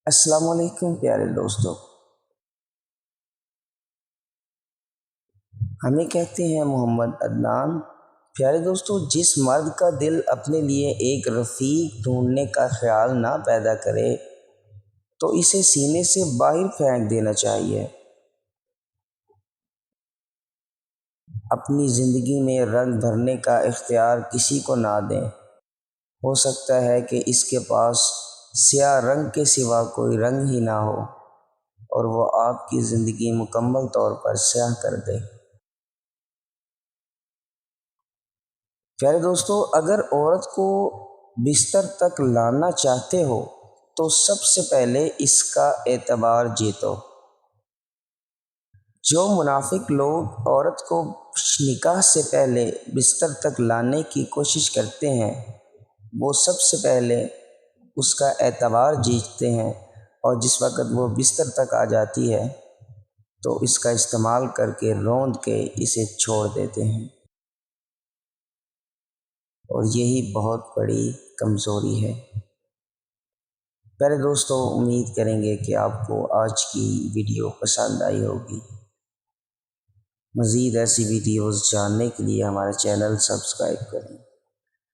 السلام علیکم پیارے دوستوں، ہمیں کہتے ہیں محمد عدنان۔ پیارے دوستوں، جس مرد کا دل اپنے لیے ایک رفیق ڈھونڈنے کا خیال نہ پیدا کرے تو اسے سینے سے باہر پھینک دینا چاہیے۔ اپنی زندگی میں رنگ بھرنے کا اختیار کسی کو نہ دیں۔ ہو سکتا ہے کہ اس کے پاس سیاہ رنگ کے سوا کوئی رنگ ہی نہ ہو اور وہ آپ کی زندگی مکمل طور پر سیاہ کر دے۔ پیارے دوستو، اگر عورت کو بستر تک لانا چاہتے ہو تو سب سے پہلے اس کا اعتبار جیتو۔ جو منافق لوگ عورت کو نکاح سے پہلے بستر تک لانے کی کوشش کرتے ہیں، وہ سب سے پہلے اس کا اعتبار جیتتے ہیں، اور جس وقت وہ بستر تک آ جاتی ہے تو اس کا استعمال کر کے روند کے اسے چھوڑ دیتے ہیں، اور یہی بہت بڑی کمزوری ہے۔ پیارے دوستو، امید کریں گے کہ آپ کو آج کی ویڈیو پسند آئی ہوگی۔ مزید ایسی ویڈیوز جاننے کے لیے ہمارے چینل سبسکرائب کریں۔